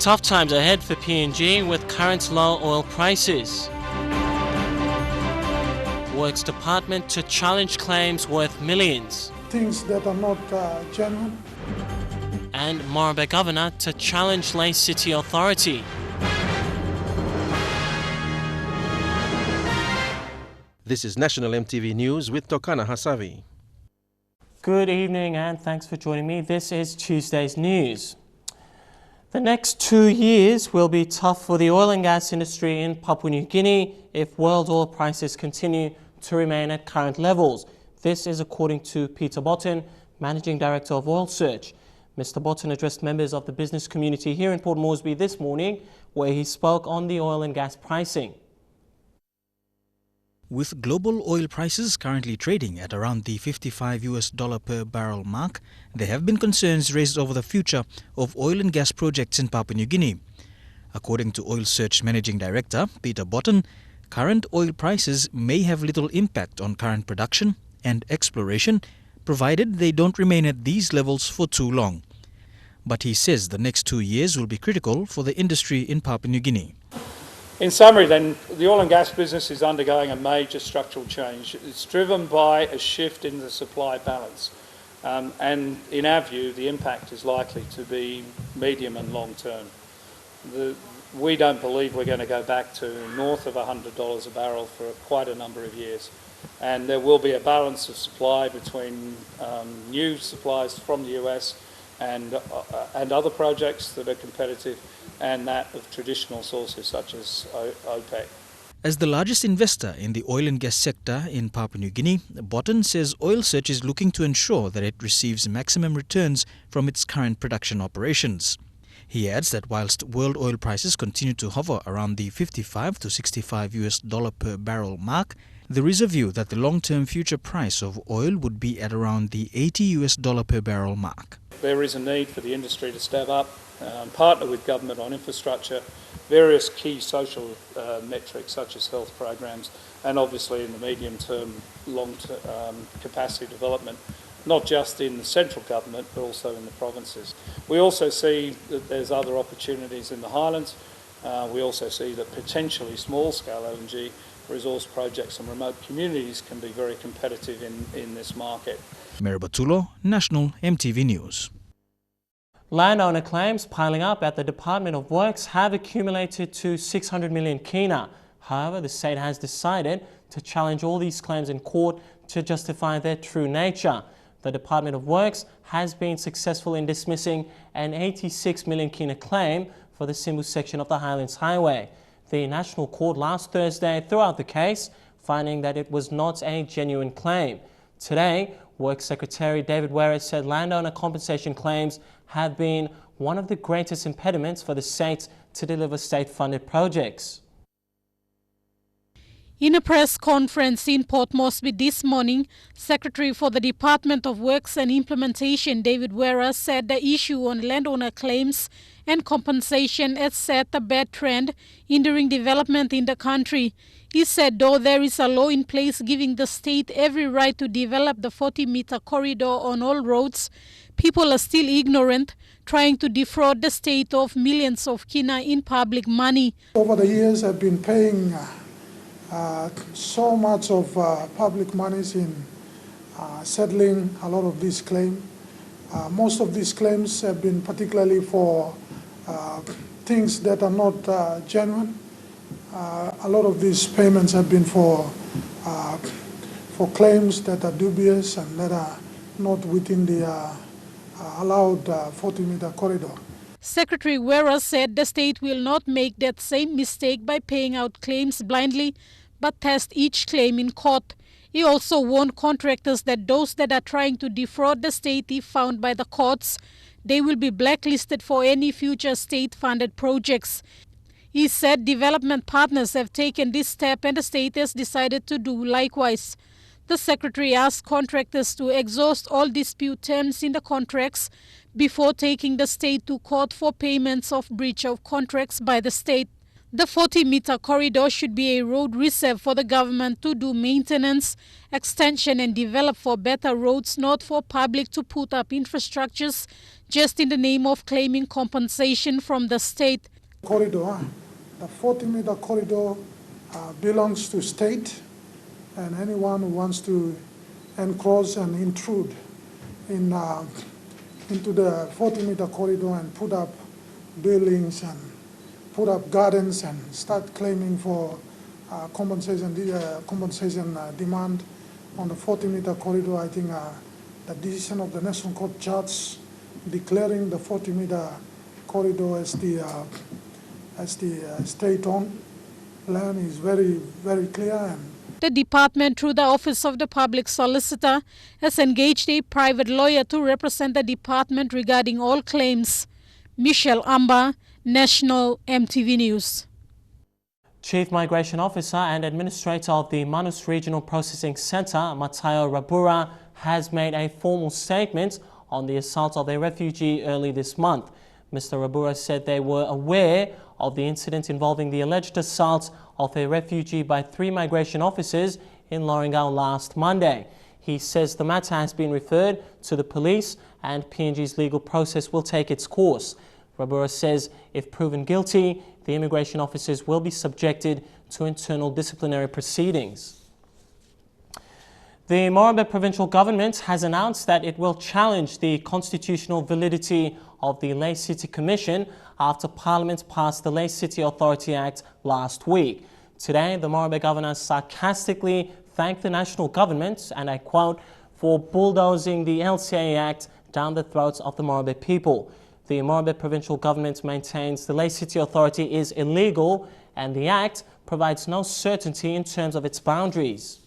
Tough times ahead for PNG with current low oil prices. Works Department to challenge claims worth millions. Things that are not genuine. And Morobe Governor to challenge Lae City Authority. This is National EMTV News with Tokana Hasavi. Good evening and thanks for joining me. This is Tuesday's news. The next 2 years will be tough for the oil and gas industry in Papua New Guinea if world oil prices continue to remain at current levels. This is according to Peter Botten, Managing Director of Oil Search. Mr. Botten addressed members of the business community here in Port Moresby this morning, where he spoke on the oil and gas pricing. With global oil prices currently trading at around the $55 per barrel mark, there have been concerns raised over the future of oil and gas projects in Papua New Guinea. According to Oil Search Managing Director Peter Botten, current oil prices may have little impact on current production and exploration, provided they don't remain at these levels for too long. But he says the next 2 years will be critical for the industry in Papua New Guinea. In summary then, the oil and gas business is undergoing a major structural change. It's driven by a shift in the supply balance. And in our view, the impact is likely to be medium and long term. We don't believe we're going to go back to north of $100 a barrel for quite a number of years. And there will be a balance of supply between new supplies from the US and other projects that are competitive, and that of traditional sources such as OPEC. As the largest investor in the oil and gas sector in Papua New Guinea, Botten says Oil Search is looking to ensure that it receives maximum returns from its current production operations. He adds that whilst world oil prices continue to hover around the $55 to $65 per barrel mark, there is a view that the long-term future price of oil would be at around the $80 per barrel mark. There is a need for the industry to step up, partner with government on infrastructure, various key social metrics such as health programs, and obviously in the medium term, long-term capacity development, not just in the central government but also in the provinces. We also see that there's other opportunities in the highlands. We also see that potentially small-scale LNG resource projects and remote communities can be very competitive in this market. Morobe, National EMTV News. Landowner claims piling up at the Department of Works have accumulated to 600 million kina. However, the state has decided to challenge all these claims in court to justify their true nature. The Department of Works has been successful in dismissing an 86 million kina claim for the Simbu section of the Highlands Highway. The National Court last Thursday threw out the case, finding that it was not a genuine claim. Today, Works Secretary David Wera said landowner compensation claims have been one of the greatest impediments for the state to deliver state-funded projects. In a press conference in Port Moresby this morning, Secretary for the Department of Works and Implementation David Wera said the issue on landowner claims and compensation has set a bad trend, hindering development in the country. He said though there is a law in place giving the state every right to develop the 40-meter corridor on all roads, people are still ignorant, trying to defraud the state of millions of kina in public money. Over the years, I've been paying so much of public monies in settling a lot of these claims. Most of these claims have been particularly for things that are not genuine. A lot of these payments have been for claims that are dubious and that are not within the allowed 40-meter corridor. Secretary Wera said the state will not make that same mistake by paying out claims blindly, but test each claim in court. He also warned contractors that those that are trying to defraud the state, if found by the courts, they will be blacklisted for any future state-funded projects. He said development partners have taken this step and the state has decided to do likewise. The Secretary asked contractors to exhaust all dispute terms in the contracts before taking the state to court for payments of breach of contracts by the state. The 40-meter corridor should be a road reserve for the government to do maintenance, extension and develop for better roads, not for public to put up infrastructures just in the name of claiming compensation from the state. Corridor, the 40-meter corridor belongs to state, and anyone who wants to encroach and intrude into the 40-meter corridor and put up buildings and put up gardens and start claiming for compensation demand on the 40-meter corridor. I think the decision of the National Court judge declaring the 40-meter corridor as the state-owned land is very, very clear. And the department, through the Office of the Public Solicitor, has engaged a private lawyer to represent the department regarding all claims. Michelle Amba, National EMTV News. Chief Migration Officer and Administrator of the Manus Regional Processing Centre, Matayo Rabura, has made a formal statement on the assault of a refugee early this month. Mr. Rabura said they were aware of the incident involving the alleged assault of a refugee by 3 migration officers in Lorengau last Monday. He says the matter has been referred to the police and PNG's legal process will take its course. Rabura says if proven guilty, the immigration officers will be subjected to internal disciplinary proceedings. The Morobe provincial government has announced that it will challenge the constitutional validity of the Lae City Commission after Parliament passed the Lae City Authority Act last week. Today, the Morobe governor sarcastically thanked the national government, and I quote, for bulldozing the LCA Act down the throats of the Morobe people. The Morobe provincial government maintains the Lae City Authority is illegal and the Act provides no certainty in terms of its boundaries.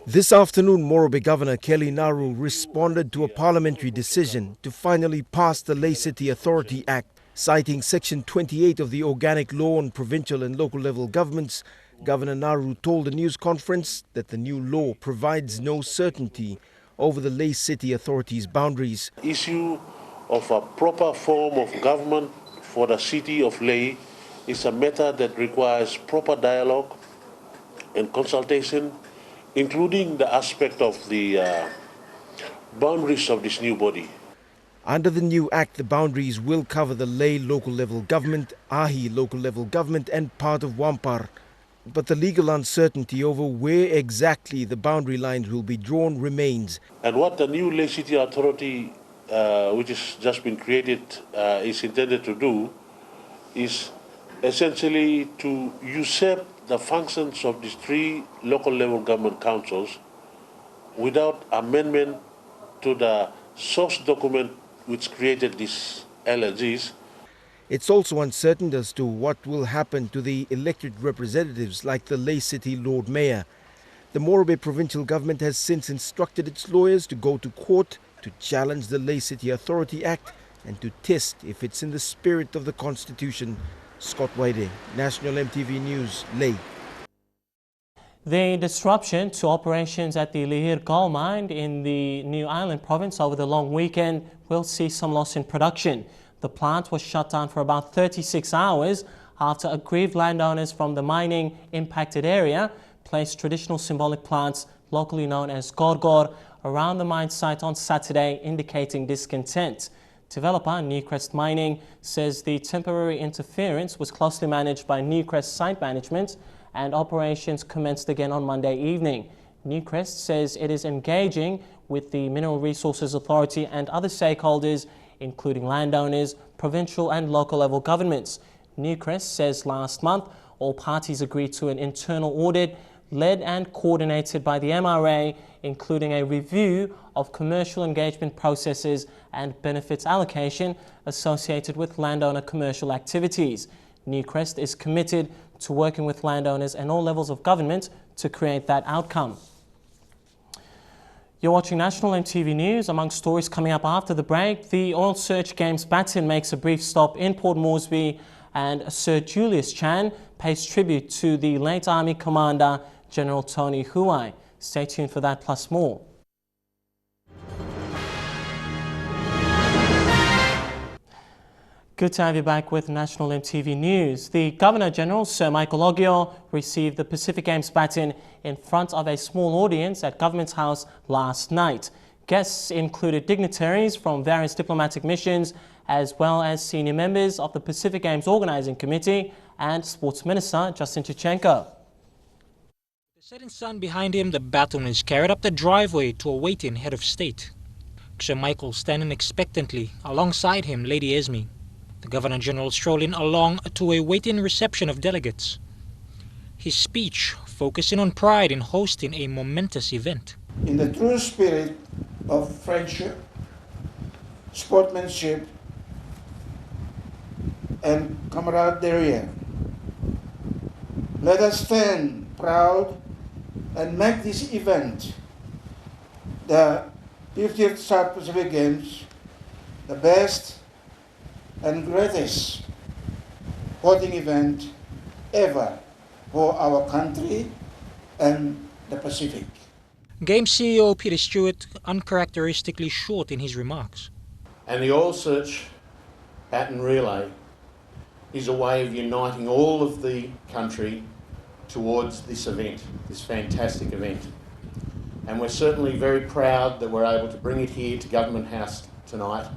This afternoon, Morobe Governor Kelly Naru responded to a parliamentary decision to finally pass the Lae City Authority Act. Citing Section 28 of the Organic Law on Provincial and Local Level Governments, Governor Naru told a news conference that the new law provides no certainty over the Lae City Authority's boundaries. Issue of a proper form of government for the city of Lae is a matter that requires proper dialogue and consultation, including the aspect of the boundaries of this new body. Under the new act, the boundaries will cover the Lae local level government, Ahi local level government and part of Wampar. But the legal uncertainty over where exactly the boundary lines will be drawn remains. And what the new Lae City Authority, which has just been created, is intended to do is essentially to usurp the functions of these 3 local level government councils without amendment to the source document which created these LLGs. It's also uncertain as to what will happen to the elected representatives like the Lae City Lord Mayor. The Morobe provincial government has since instructed its lawyers to go to court to challenge the Lae City Authority Act and to test if it's in the spirit of the Constitution. Scott Waide, National EMTV News, Lae. The disruption to operations at the Lihir Gold Mine in the New Ireland province over the long weekend will see some loss in production. The plant was shut down for about 36 hours after aggrieved landowners from the mining impacted area placed traditional symbolic plants, locally known as gorgor, around the mine site on Saturday, indicating discontent. Developer Newcrest Mining says the temporary interference was closely managed by Newcrest Site Management and operations commenced again on Monday evening. Newcrest says it is engaging with the Mineral Resources Authority and other stakeholders, including landowners, provincial and local level governments. Newcrest says last month all parties agreed to an internal audit led and coordinated by the MRA, including a review of commercial engagement processes and benefits allocation associated with landowner commercial activities. Newcrest is committed to working with landowners and all levels of government to create that outcome. You're watching National EMTV News. Among stories coming up after the break, the Oil Search Games baton makes a brief stop in Port Moresby and Sir Julius Chan pays tribute to the late Army Commander General Tony Huai. Stay tuned for that plus more. Good to have you back with National MTV News. The Governor-General, Sir Michael Ogier, received the Pacific Games baton in front of a small audience at Government House last night. Guests included dignitaries from various diplomatic missions, as well as senior members of the Pacific Games Organising Committee and Sports Minister Justin Chichenko. The setting sun behind him, the baton is carried up the driveway to a waiting head of state. Sir Michael standing expectantly, alongside him Lady Esme. The Governor-General strolling along to a waiting reception of delegates. His speech focusing on pride in hosting a momentous event. In the true spirit of friendship, sportsmanship, and camaraderie, let us stand proud and make this event, the 50th South Pacific Games, the best and greatest sporting event ever for our country and the Pacific. Game CEO Peter Stewart uncharacteristically short in his remarks. And the Oil Search Baton Relay is a way of uniting all of the country towards this event, this fantastic event. And we're certainly very proud that we're able to bring it here to Government House tonight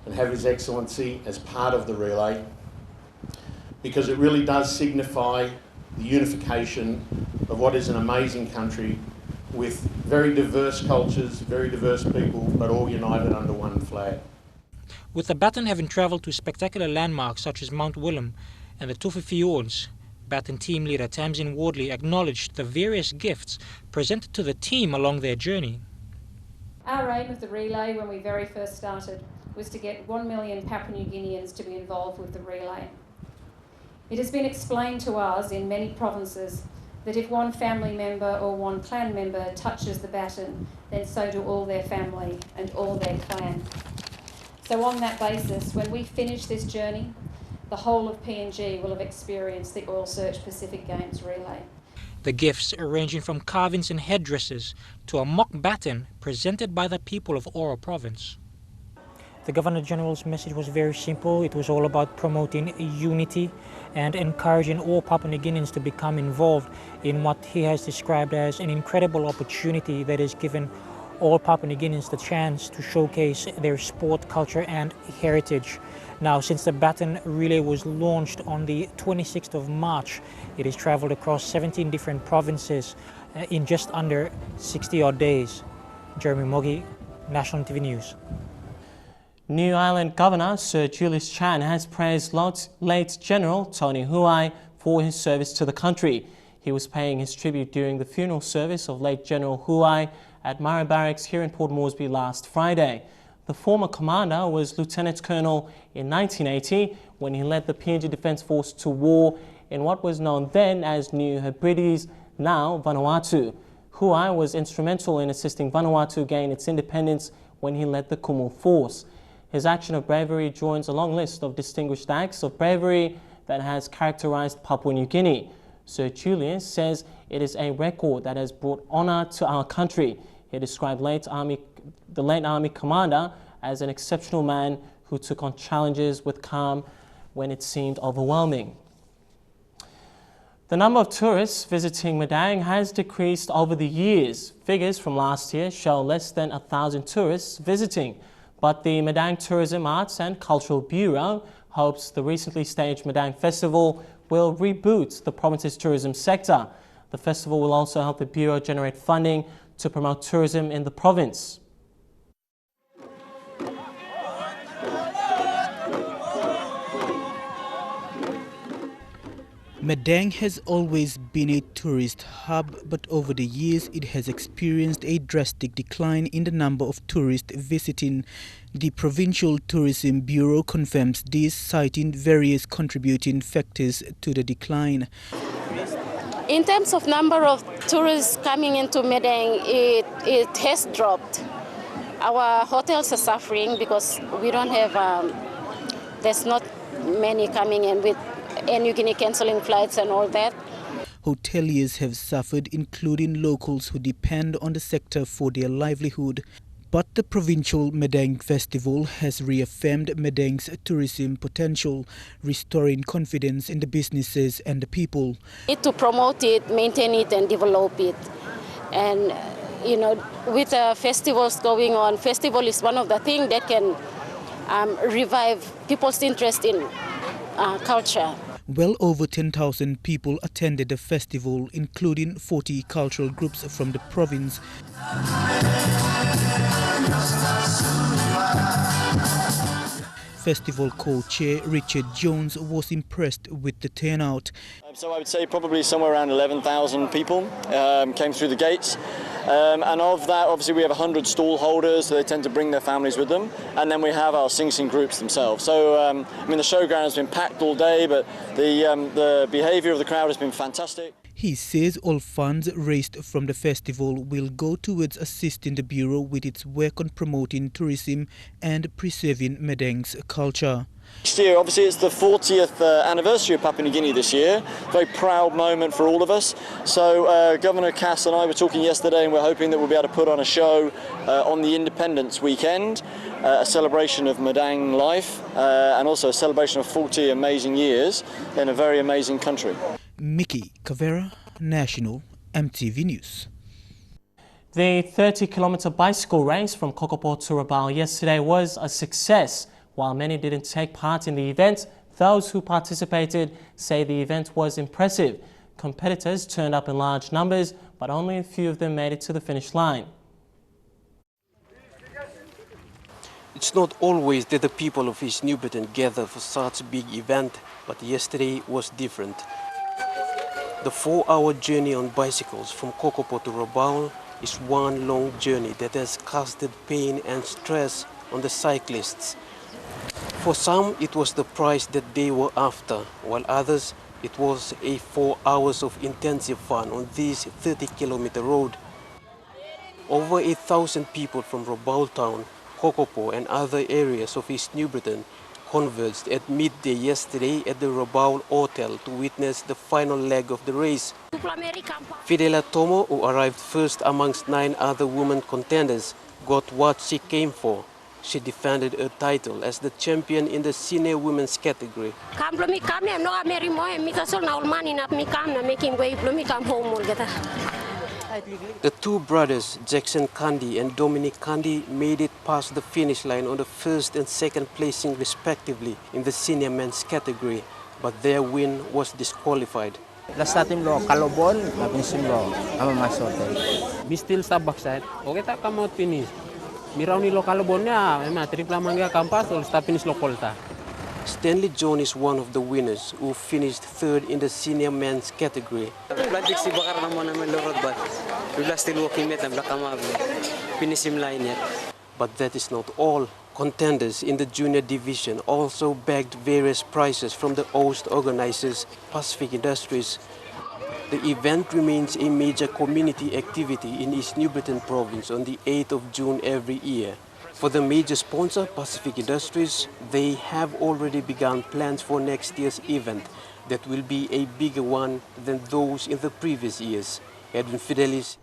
and have His Excellency as part of the relay, because it really does signify the unification of what is an amazing country with very diverse cultures, very diverse people, but all united under one flag. With the baton having travelled to spectacular landmarks such as Mount Willem and the Tufa Fjords, Baton team leader Tamsin Wardley acknowledged the various gifts presented to the team along their journey. Our aim with the relay when we very first started was to get 1 million Papua New Guineans to be involved with the relay. It has been explained to us in many provinces that if one family member or one clan member touches the baton, then so do all their family and all their clan. So on that basis, when we finish this journey, the whole of PNG will have experienced the Oil Search Pacific Games relay. The gifts ranging from carvings and headdresses to a mock baton presented by the people of Oro Province. The Governor-General's message was very simple. It was all about promoting unity and encouraging all Papua New Guineans to become involved in what he has described as an incredible opportunity that has given all Papua New Guineans the chance to showcase their sport, culture and heritage. Now, since the baton relay was launched on the 26th of March, it has travelled across 17 different provinces in just under 60-odd days. Jeremy Mogi, National TV News. New Ireland Governor Sir Julius Chan has praised late General Tony Huai for his service to the country. He was paying his tribute during the funeral service of late General Huai at Murray Barracks here in Port Moresby last Friday. The former commander was Lieutenant Colonel in 1980 when he led the PNG Defence Force to war in what was known then as New Hebrides, now Vanuatu. Huai was instrumental in assisting Vanuatu gain its independence when he led the Kumul Force. His action of bravery joins a long list of distinguished acts of bravery that has characterized Papua New Guinea. Sir Julius says it is a record that has brought honor to our country. He described the late Army commander as an exceptional man who took on challenges with calm when it seemed overwhelming. The number of tourists visiting Madang has decreased over the years. Figures from last year show less than 1,000 tourists visiting. But the Madang Tourism Arts and Cultural Bureau hopes the recently staged Madang Festival will reboot the province's tourism sector. The festival will also help the Bureau generate funding to promote tourism in the province. Madang has always been a tourist hub, but over the years it has experienced a drastic decline in the number of tourists visiting. The Provincial Tourism Bureau confirms this, citing various contributing factors to the decline. In terms of number of tourists coming into Madang, it has dropped. Our hotels are suffering because we don't have, there's not many coming in with New Guinea cancelling flights and all that. Hoteliers have suffered, including locals who depend on the sector for their livelihood. But the provincial Medang Festival has reaffirmed Medang's tourism potential, restoring confidence in the businesses and the people. Need to promote it, maintain it, and develop it. And you know, with festivals going on, festival is one of the things that can revive people's interest in culture. Well over 10,000 people attended the festival, including 40 cultural groups from the province. Festival co-chair Richard Jones was impressed with the turnout. So I would say probably somewhere around 11,000 people came through the gates. And of that, obviously we have 100 stall holders, so they tend to bring their families with them. And then we have our sing-sing groups themselves. So, I mean, the showground has been packed all day, but the behaviour of the crowd has been fantastic. He says all funds raised from the festival will go towards assisting the Bureau with its work on promoting tourism and preserving Medang's culture. Next year, obviously, it's the 40th anniversary of Papua New Guinea this year. Very proud moment for all of us. So Governor Cass and I were talking yesterday, and we're hoping that we'll be able to put on a show on the Independence weekend, a celebration of Medang life, and also a celebration of 40 amazing years in a very amazing country. Mickey Cavera, National EMTV News. The 30-kilometre bicycle race from Kokopo to Rabaul yesterday was a success. While many didn't take part in the event, those who participated say the event was impressive. Competitors turned up in large numbers, but only a few of them made it to the finish line. It's not always that the people of East New Britain gather for such a big event, but yesterday was different. The 4-hour journey on bicycles from Kokopo to Rabaul is one long journey that has casted pain and stress on the cyclists. For some, it was the price that they were after, while others, it was 4 hours of intensive fun on this 30-kilometer road. Over 8,000 people from Rabaul town, Kokopo and other areas of East New Britain converged at midday yesterday at the Rabaul Hotel to witness the final leg of the race. Fidela Tomo, who arrived first amongst 9 other women contenders, got what she came for. She defended her title as the champion in the senior women's category. The two brothers, Jackson Kandi and Dominic Kandi, made it past the finish line on the first and second placing respectively in the senior men's category, but their win was disqualified. Last time lo kalobon, napisim lo ama masote. We still stop backside. Okay, tak come out finish. Miraw ni lo kalobonnya, ema tripla mangga kampas, ol stop finish lo kolta. Stanley John is one of the winners who finished third in the senior men's category. But that is not all. Contenders in the junior division also bagged various prizes from the host organizers, Pacific Industries. The event remains a major community activity in East New Britain province on the 8th of June every year. For the major sponsor, Pacific Industries, they have already begun plans for next year's event that will be a bigger one than those in the previous years. Edwin Fidelis.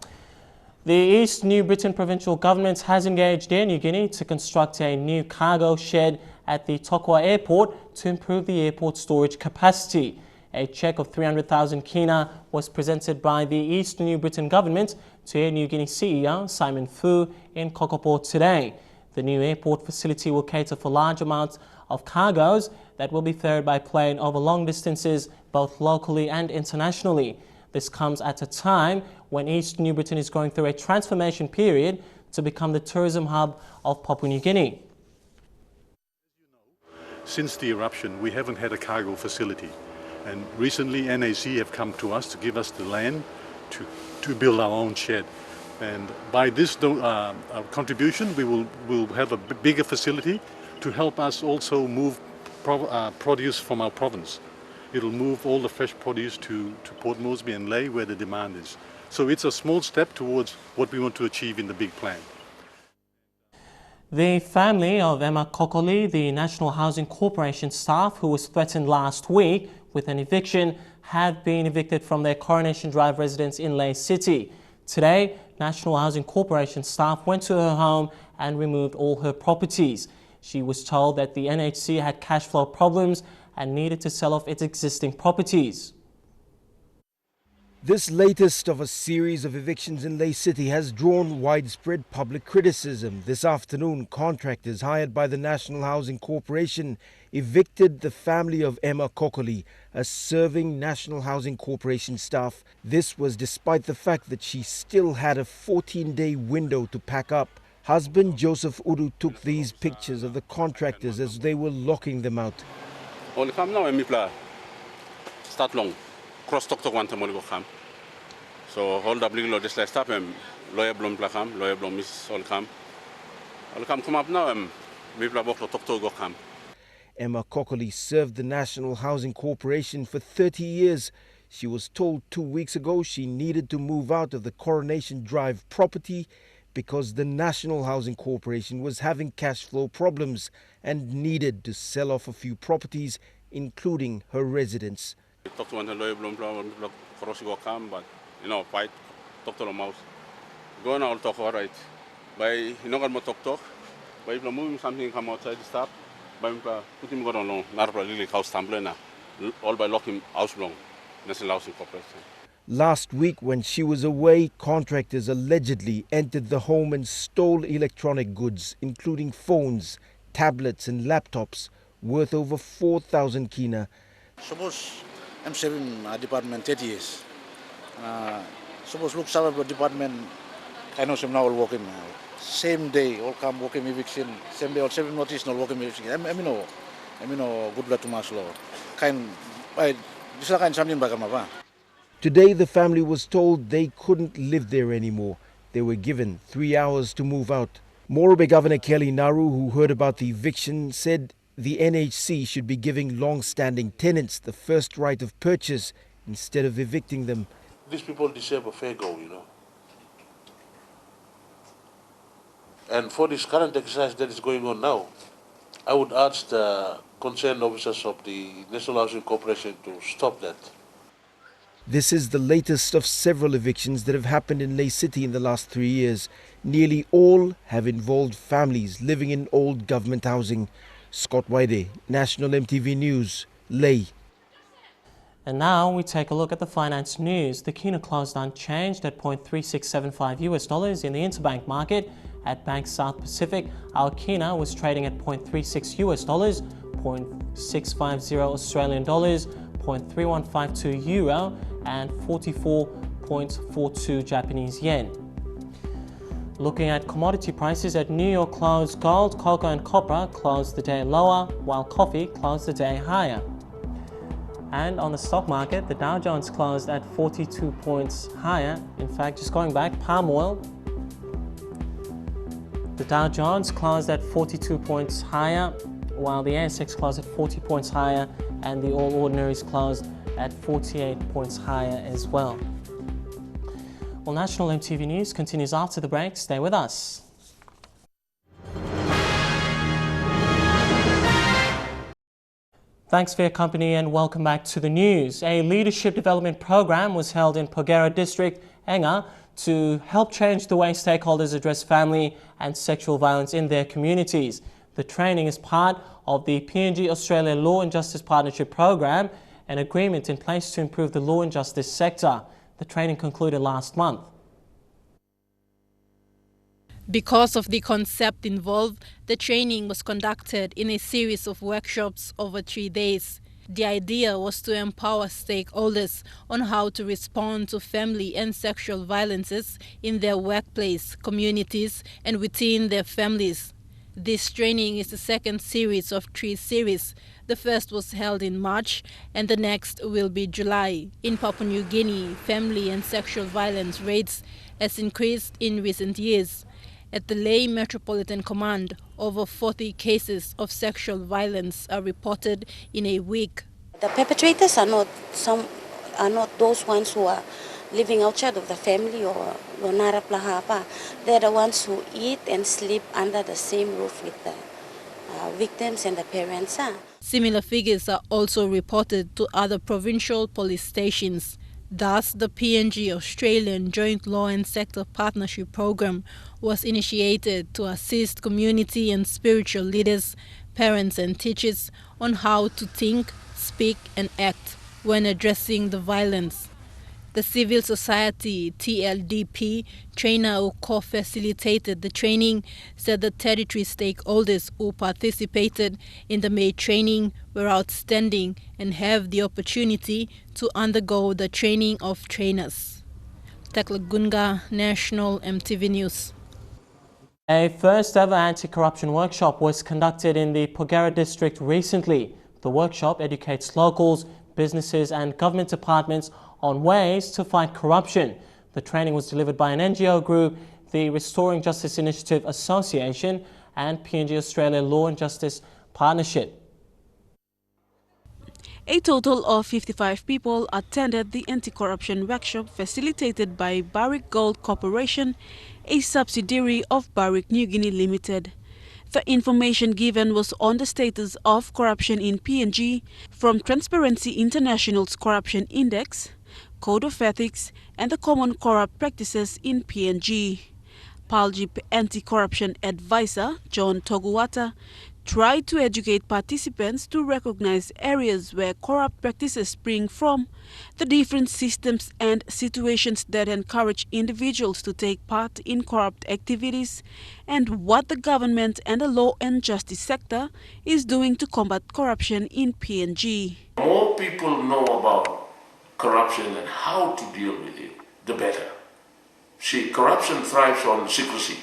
The East New Britain provincial government has engaged Air New Guinea to construct a new cargo shed at the Tokwa airport to improve the airport storage capacity. A cheque of 300,000 kina was presented by the East New Britain government to Air New Guinea CEO Simon Fu in Kokopo today. The new airport facility will cater for large amounts of cargoes that will be ferried by plane over long distances, both locally and internationally. This comes at a time when East New Britain is going through a transformation period to become the tourism hub of Papua New Guinea. Since the eruption, we haven't had a cargo facility. And recently, NAC have come to us to give us the land to build our own shed. And by this contribution, we will have a bigger facility to help us also move produce from our province. It'll move all the fresh produce to Port Moresby and Lae, where the demand is. So it's a small step towards what we want to achieve in the big plan. The family of Emma Kokoli, the National Housing Corporation staff who was threatened last week with an eviction, have been evicted from their Coronation Drive residence in Lae City. Today, National Housing Corporation staff went to her home and removed all her properties. She was told that the NHC had cash flow problems and needed to sell off its existing properties. This latest of a series of evictions in Lae City has drawn widespread public criticism. This afternoon, contractors hired by the National Housing Corporation evicted the family of Emma Kokoli, a serving National Housing Corporation staff. This was despite the fact that she still had a 14-day window to pack up. Husband Joseph Udu took these pictures of the contractors as they were locking them out. Start long. Cross talk one time go come. So hold up legal just like stop him. Lawyer blom plakam, lawyer blom miss all come. All come up now me plak talk to go come. Emma Kokoli served the National Housing Corporation for 30 years. She was told 2 weeks ago she needed to move out of the Coronation Drive property because the National Housing Corporation was having cash flow problems and needed to sell off a few properties, including her residence. Talk to one lawyer blom cross go come, but fight talk to the mouse. Go now talk all right. By got talk. By if moving something come outside the stop, by put him go on not really house tumbler all by lock him house long. National Housing Corporation. Last week, when she was away, contractors allegedly entered the home and stole electronic goods, including phones, tablets and laptops, worth over 4,000 kina. Suppose I'm serving a department 30 years. Suppose look some of the department, I know some now all working now. Same day, all come working eviction. Same day, all 7 notice, no working eviction. I mean, good luck to Maslow. This is kind something back on. Today, the family was told they couldn't live there anymore. They were given 3 hours to move out. Morobe Governor Kelly Naru, who heard about the eviction, said the NHC should be giving long-standing tenants the first right of purchase instead of evicting them. These people deserve a fair go, And for this current exercise that is going on now, I would urge the concerned officers of the National Housing Corporation to stop that. This is the latest of several evictions that have happened in Lae City in the last 3 years. Nearly all have involved families living in old government housing. Scott Waide, National MTV News, Lae. And now we take a look at the finance news. The kina closed unchanged at $0.3675 in the interbank market. At Bank South Pacific, our kina was trading at $0.36, $0.650 Australian dollars, $0.3152 euro, and 44.42 Japanese yen. Looking at commodity prices at New York closed, gold, cocoa and copper closed the day lower, while coffee closed the day higher. And on the stock market, the Dow Jones closed at 42 points higher. In fact, just going back, palm oil, the Dow Jones closed at 42 points higher, while the ASX closed at 40 points higher, and the All Ordinaries closed at 48 points higher as well. Well, National MTV News continues after the break. Stay with us. Thanks for your company and welcome back to the news. A leadership development program was held in Pogera District, Enga, to help change the way stakeholders address family and sexual violence in their communities. The training is part of the PNG Australia Law and Justice Partnership Program, an agreement in place to improve the law and justice sector. The training concluded last month. Because of the concept involved, the training was conducted in a series of workshops over 3 days. The idea was to empower stakeholders on how to respond to family and sexual violences in their workplace, communities, and within their families. This training is the second series of 3 series. The first was held in March and the next will be July. In Papua New Guinea, family and sexual violence rates has increased in recent years. At the Lae Metropolitan Command, over 40 cases of sexual violence are reported in a week. The perpetrators are not those ones who are living outside of the family or Lonara Plahapa. They're the ones who eat and sleep under the same roof with the victims and the parents. Similar figures are also reported to other provincial police stations. Thus, the PNG Australian Joint Law and Sector Partnership Program was initiated to assist community and spiritual leaders, parents and teachers on how to think, speak and act when addressing the violence. The Civil Society TLDP trainer who co-facilitated the training said the territory stakeholders who participated in the May training were outstanding and have the opportunity to undergo the training of trainers. Taklagunga, National EMTV News. A first ever anti-corruption workshop was conducted in the Porgera district recently. The workshop educates locals, businesses and government departments on ways to fight corruption. The training was delivered by an NGO group, the Restoring Justice Initiative Association and PNG Australia Law and Justice Partnership. A total of 55 people attended the anti-corruption workshop facilitated by Barrick Gold Corporation, a subsidiary of Barrick New Guinea Limited. The information given was on the status of corruption in PNG from Transparency International's Corruption Index, Code of Ethics and the Common Corrupt Practices in PNG. PALGIP Anti-Corruption Advisor John Toguwata tried to educate participants to recognize areas where corrupt practices spring from, the different systems and situations that encourage individuals to take part in corrupt activities, and what the government and the law and justice sector is doing to combat corruption in PNG. More people know about corruption and how to deal with it, the better. See, corruption thrives on secrecy.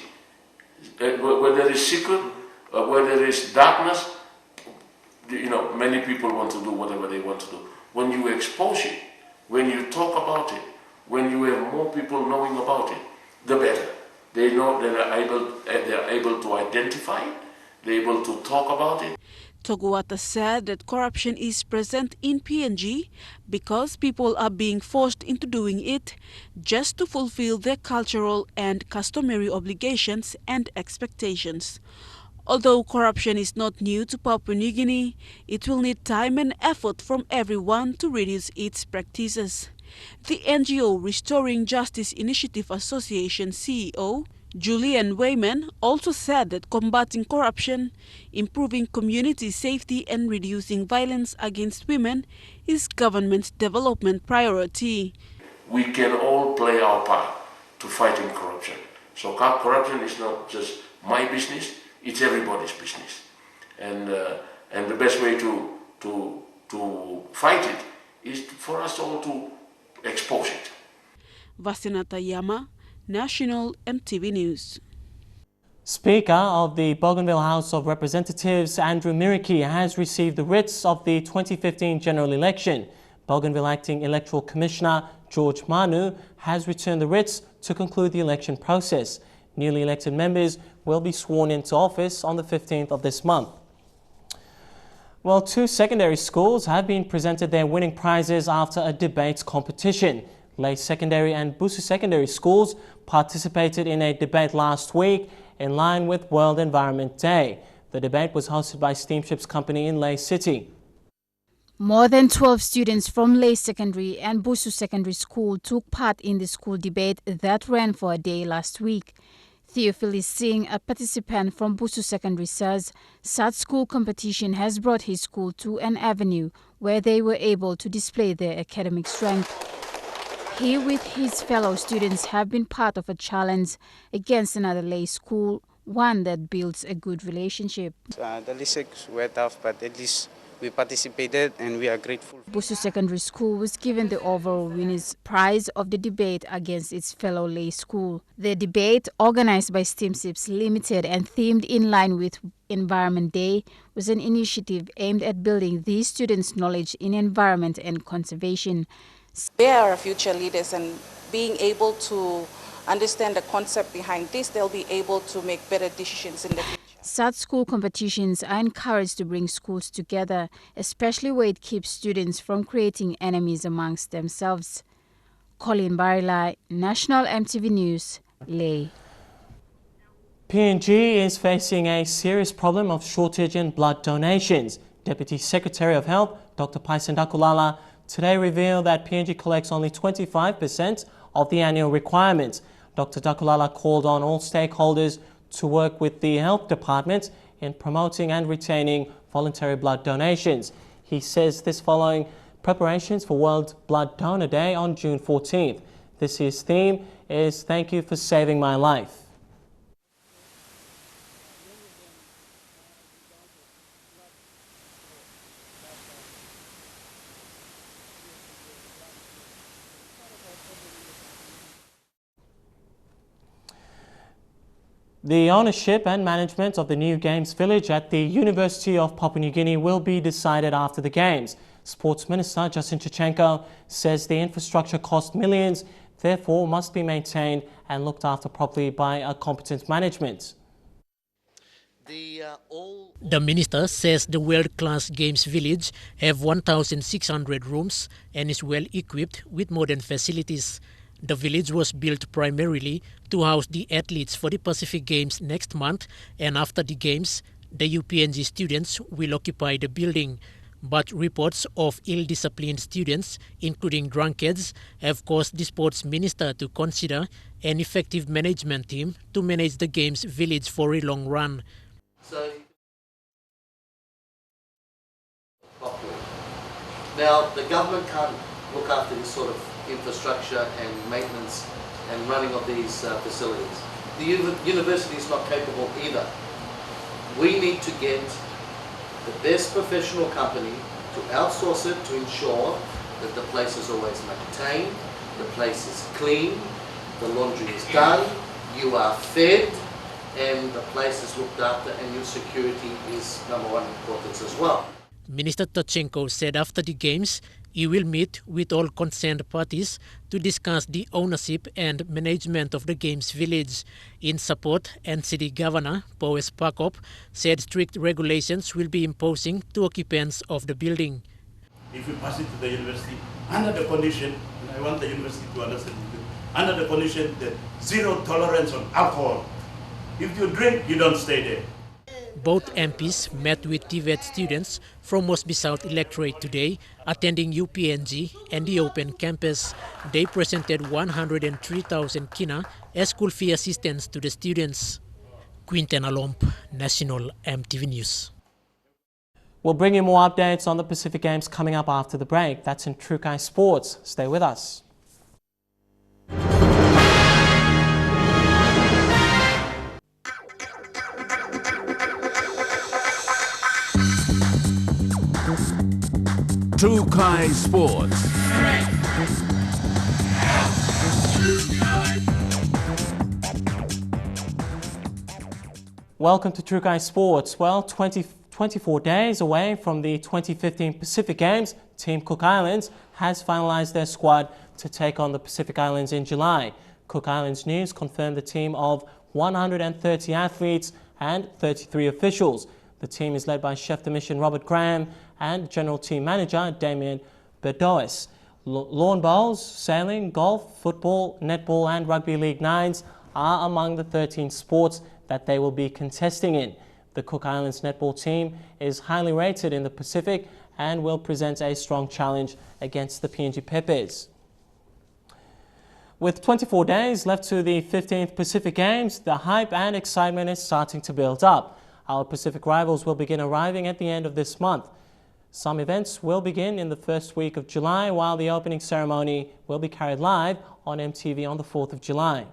Where there is secret, where there is darkness, many people want to do whatever they want to do. When you expose it, when you talk about it, when you have more people knowing about it, the better. They know they're able to identify it, they're able to talk about it. Toguwata said that corruption is present in PNG because people are being forced into doing it just to fulfill their cultural and customary obligations and expectations. Although corruption is not new to Papua New Guinea, it will need time and effort from everyone to reduce its practices. The NGO Restoring Justice Initiative Association CEO Julian Wayman also said that combating corruption, improving community safety and reducing violence against women is government's development priority. We can all play our part to fighting corruption. So corruption is not just my business, it's everybody's business. And the best way to fight it is for us all to expose it. Vasinata Yama, National EMTV News. Speaker of the Bougainville House of Representatives, Andrew Miriki, has received the writs of the 2015 general election. Bougainville Acting Electoral Commissioner George Manu has returned the writs to conclude the election process. Newly elected members will be sworn into office on the 15th of this month. Well, 2 secondary schools have been presented their winning prizes after a debate competition. Lae Secondary and Busu Secondary schools participated in a debate last week in line with World Environment Day. The debate was hosted by Steamships Company in Lae City. More than 12 students from Lae Secondary and Busu Secondary School took part in the school debate that ran for a day last week. Theophilus Singh, a participant from Busu Secondary, says such school competition has brought his school to an avenue where they were able to display their academic strength. He with his fellow students have been part of a challenge against another Lae school, one that builds a good relationship. The lessons were tough, but at least we participated and we are grateful. Busu Secondary School was given the overall winner's prize of the debate against its fellow Lae school. The debate, organized by Steamships Limited and themed in line with Environment Day, was an initiative aimed at building these students' knowledge in environment and conservation. They are future leaders, and being able to understand the concept behind this, they'll be able to make better decisions in the future. Such school competitions are encouraged to bring schools together, especially where it keeps students from creating enemies amongst themselves. Colin Barilai, National EMTV News, Lae. PNG is facing a serious problem of shortage in blood donations. Deputy Secretary of Health, Dr. Paisendakulala, today revealed that PNG collects only 25% of the annual requirement. Dr. Dakulala called on all stakeholders to work with the health department in promoting and retaining voluntary blood donations. He says this following preparations for World Blood Donor Day on June 14th. This year's theme is "Thank you for saving my life." The ownership and management of the new Games Village at the University of Papua New Guinea will be decided after the Games. Sports Minister Justin Chichenko says the infrastructure costs millions, therefore must be maintained and looked after properly by a competent management. The minister says the world-class Games Village have 1,600 rooms and is well equipped with modern facilities. The village was built primarily to house the athletes for the Pacific Games next month, and after the Games, the UPNG students will occupy the building. But reports of ill-disciplined students, including drunkards, have caused the sports minister to consider an effective management team to manage the Games Village for a long run. Now, the government can't look after this sort of infrastructure and maintenance and running of these facilities. The university is not capable either. We need to get the best professional company to outsource it to ensure that the place is always maintained, the place is clean, the laundry is done, you are fed, and the place is looked after, and your security is number one importance as well. Minister Tachenko said after the Games, he will meet with all concerned parties to discuss the ownership and management of the Games Village. In support, NCD Governor Powes Pakop said strict regulations will be imposing to occupants of the building. If you pass it to the university, under the condition, and I want the university to understand, under the condition that zero tolerance on alcohol. If you drink, you don't stay there. Both MPs met with TVET students from Mosby South electorate today, attending UPNG and the Open Campus. They presented 103,000 kina as school fee assistance to the students. Quinten Alomp, National EMTV News. We'll bring you more updates on the Pacific Games coming up after the break. That's in Trukai Sports. Stay with us. Trukai Sports. Welcome to Trukai Sports. Well, 24 days away from the 2015 Pacific Games, Team Cook Islands has finalized their squad to take on the Pacific Islands in July. Cook Islands News confirmed the team of 130 athletes and 33 officials. The team is led by Chef de Mission Robert Graham and General Team Manager Damien Berdois. Lawn bowls, sailing, golf, football, netball and rugby league nines are among the 13 sports that they will be contesting in. The Cook Islands netball team is highly rated in the Pacific and will present a strong challenge against the PNG Pepes. With 24 days left to the 15th Pacific Games, the hype and excitement is starting to build up. Our Pacific rivals will begin arriving at the end of this month. Some events will begin in the first week of July, while the opening ceremony will be carried live on EMTV on the 4th of July.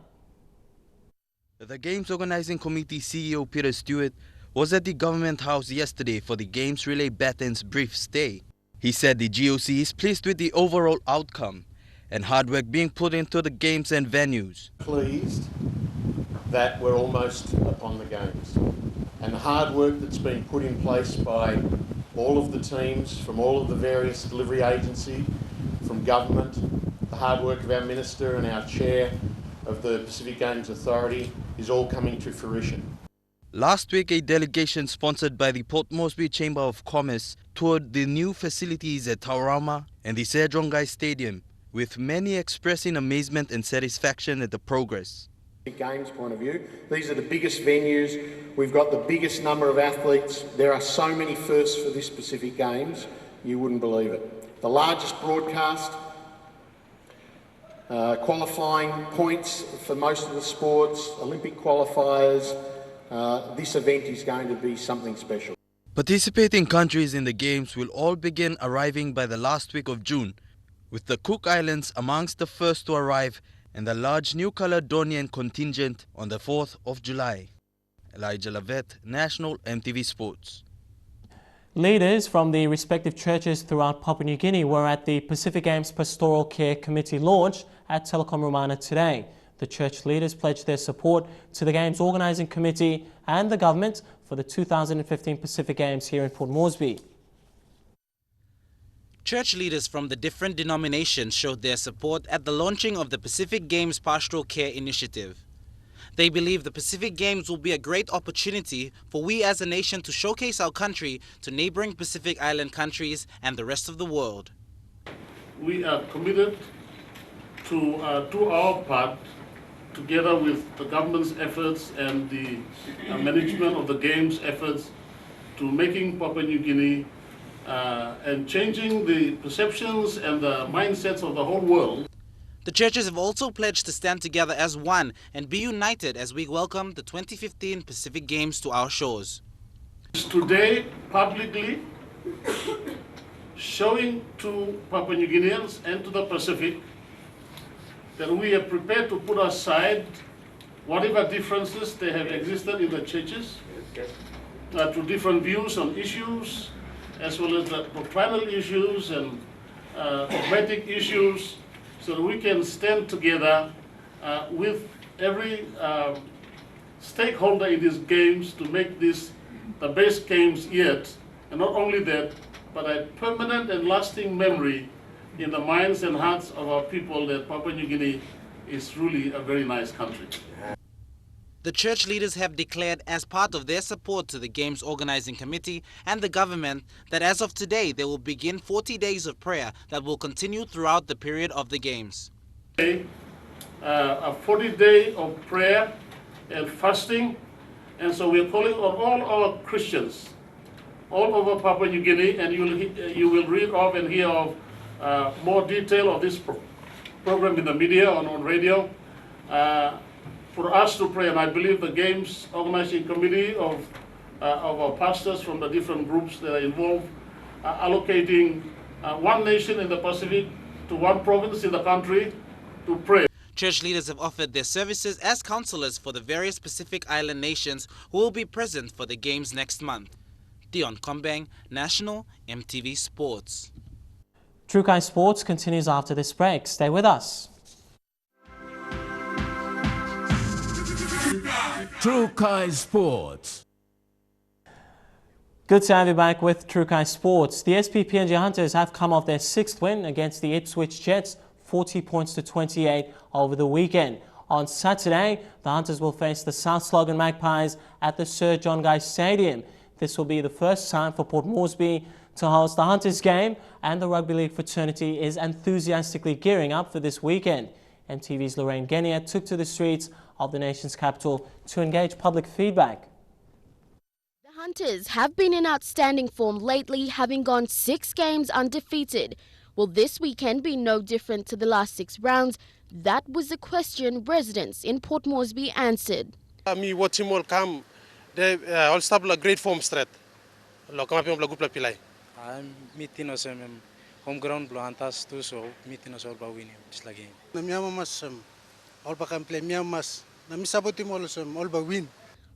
The Games Organizing Committee CEO Peter Stewart was at the Government House yesterday for the Games Relay Baton's brief stay. He said the GOC is pleased with the overall outcome and hard work being put into the games and venues. Pleased that we're almost upon the Games, and the hard work that's been put in place by all of the teams from all of the various delivery agencies, from government, the hard work of our Minister and our Chair of the Pacific Games Authority is all coming to fruition. Last week, a delegation sponsored by the Port Moresby Chamber of Commerce toured the new facilities at Taurama and the Serdrongai Stadium, with many expressing amazement and satisfaction at the progress. Games point of view, these are the biggest venues, we've got the biggest number of athletes, there are so many firsts for this Pacific Games, you wouldn't believe it. the largest broadcast, qualifying points for most of the sports, Olympic qualifiers. This event is going to be something special. Participating countries in the Games will all begin arriving by the last week of June, with the Cook Islands amongst the first to arrive and the large New Caledonian contingent on the 4th of July. Elijah Lavette, National EMTV Sports. Leaders from the respective churches throughout Papua New Guinea were at the Pacific Games Pastoral Care Committee launch at Telecom Romana today. The church leaders pledged their support to the Games Organising Committee and the government for the 2015 Pacific Games here in Port Moresby. Church leaders from the different denominations showed their support at the launching of the Pacific Games Pastoral Care Initiative. They believe the Pacific Games will be a great opportunity for we as a nation to showcase our country to neighboring Pacific Island countries and the rest of the world. We are committed to do our part together with the government's efforts and the management of the Games efforts to making Papua New Guinea and changing the perceptions and the mindsets of the whole world. The churches have also pledged to stand together as one and be united as we welcome the 2015 Pacific Games to our shores. Today, publicly showing to Papua New Guineans and to the Pacific that we are prepared to put aside whatever differences they have existed in the churches, to different views on issues, as well as the doctrinal issues and dogmatic issues, so that we can stand together with every stakeholder in these games to make this the best games yet. And not only that, but a permanent and lasting memory in the minds and hearts of our people that Papua New Guinea is really a very nice country. The church leaders have declared as part of their support to the Games Organising Committee and the government that as of today they will begin 40 days of prayer that will continue throughout the period of the Games. A 40-day of prayer and fasting, and so we are calling on all our Christians all over Papua New Guinea, and you will read of and hear of more detail of this program in the media, on radio, for us to pray. And I believe the Games Organizing Committee of our pastors from the different groups that are involved are allocating one nation in the Pacific to one province in the country to pray. Church leaders have offered their services as counselors for the various Pacific Island nations who will be present for the Games next month. Dion Kombang, National EMTV Sports. Trukai Sports continues after this break. Stay with us. Trukai Sports. Good to have you back with Trukai Sports. The SPPNG Hunters have come off their 6th win against the Ipswich Jets, 40 points to 28 over the weekend. On Saturday, the Hunters will face the South Slogan Magpies at the Sir John Guy Stadium. This will be the first time for Port Moresby to host the Hunters game, and the Rugby League fraternity is enthusiastically gearing up for this weekend. MTV's Lae City took to the streets of the nation's capital to engage public feedback. The Hunters have been in outstanding form lately, having gone 6 games undefeated. Will this weekend be no different to the last 6 rounds? That was the question residents in Port Moresby answered. Me watching all come, they all stop like great form straight. Lo come up on la group la pilai. I'm meeting us home ground blow antas too, so meeting us all by winning just like game. Na miama mas all ba can play miama mas. Na misaboti mo all ba win.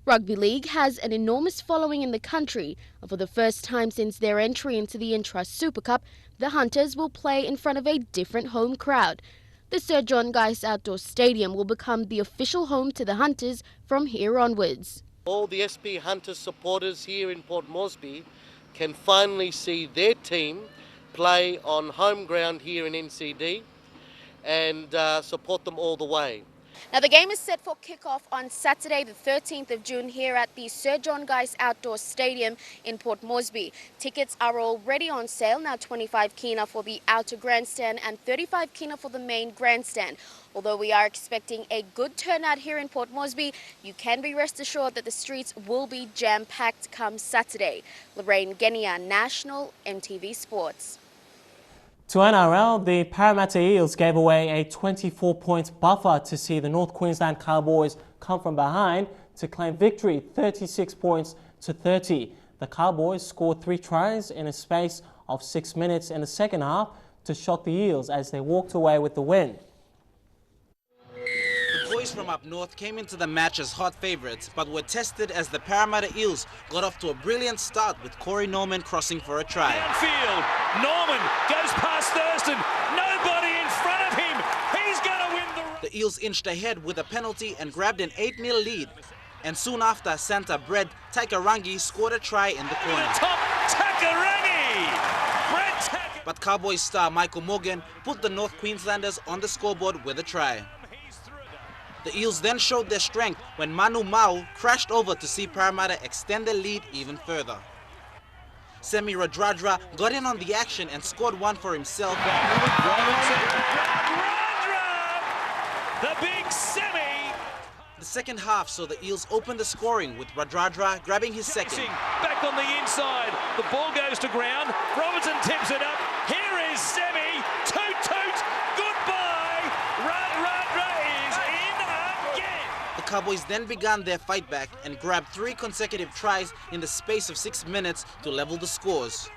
Rugby League has an enormous following in the country, and for the first time since their entry into the Intrust Super Cup, the Hunters will play in front of a different home crowd. The Sir John Guys Outdoor Stadium will become the official home to the Hunters from here onwards. All the SP Hunters supporters here in Port Moresby can finally see their team play on home ground here in NCD and support them all the way. Now the game is set for kick-off on Saturday the 13th of June here at the Sir John Guys Outdoor Stadium in Port Moresby. Tickets are already on sale, now 25 kina for the outer grandstand and 35 kina for the main grandstand. Although we are expecting a good turnout here in Port Moresby, you can be rest assured that the streets will be jam-packed come Saturday. Lorraine Genia, National EMTV Sports. To NRL, the Parramatta Eels gave away a 24-point buffer to see the North Queensland Cowboys come from behind to claim victory 36 points to 30. The Cowboys scored 3 tries in a space of 6 minutes in the second half to shock the Eels as they walked away with the win. The boys from up north came into the match as hot favourites, but were tested as the Parramatta Eels got off to a brilliant start with Corey Norman crossing for a try. Downfield, Norman goes past Thurston, nobody in front of him, he's going to win the... The Eels inched ahead with a penalty and grabbed an 8-0 lead. And soon after, Santa Brett Takarangi scored a try in the corner. Top Takarangi! But Cowboys star Michael Morgan put the North Queenslanders on the scoreboard with a try. The Eels then showed their strength when Manu Mau crashed over to see Parramatta extend their lead even further. Semi Radradra got in on the action and scored one for himself. The big Semi! The second half saw the Eels open the scoring with Radradra grabbing his second. Back on the inside, the ball goes to ground, Robertson tips it up, here is Semi, toot toot, goodbye, Radradra is in again. The Cowboys then began their fight back and grabbed 3 consecutive tries in the space of 6 minutes to level the scores.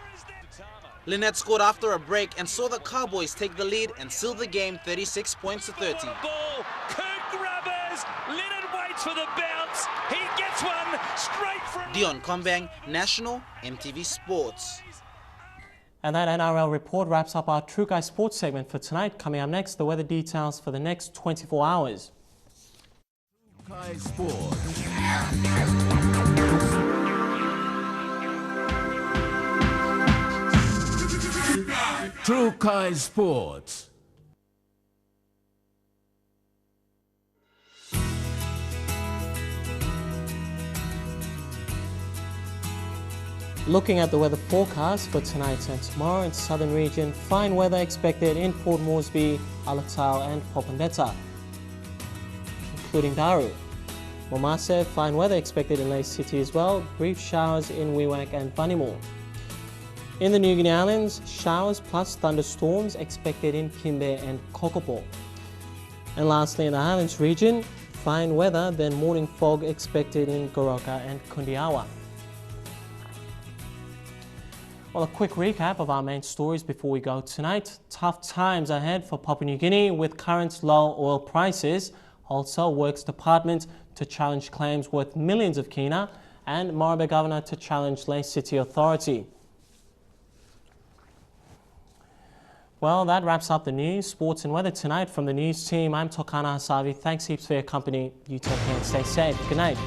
Lynette scored after a break and saw the Cowboys take the lead and seal the game 36 points to 30. Ball, Kirk grabbers, Lynette waits for the bounce, he gets one straight from... Dion Kombang, National, EMTV Sports. And that NRL report wraps up our True Guy Sports segment for tonight. Coming up next, the weather details for the next 24 hours. True Guy Sports. True Guy Sports. Looking at the weather forecast for tonight and tomorrow in southern region, fine weather expected in Port Moresby, Alatau and Popondetta, including Daru. Momase, fine weather expected in Lae City as well, brief showers in Wewak and Bunnymoor. In the New Guinea Islands, showers plus thunderstorms expected in Kimbe and Kokopo. And lastly, in the Highlands region, fine weather, then morning fog expected in Goroka and Kundiawa. Well, a quick recap of our main stories before we go tonight. Tough times ahead for Papua New Guinea with current low oil prices. Also, Works Department to challenge claims worth millions of kina, and Morobe Governor to challenge Lae City Authority. Well, that wraps up the news, sports and weather tonight from the news team. I'm Tokana Hasavi. Thanks heaps for your company. You take care and stay safe. Good night.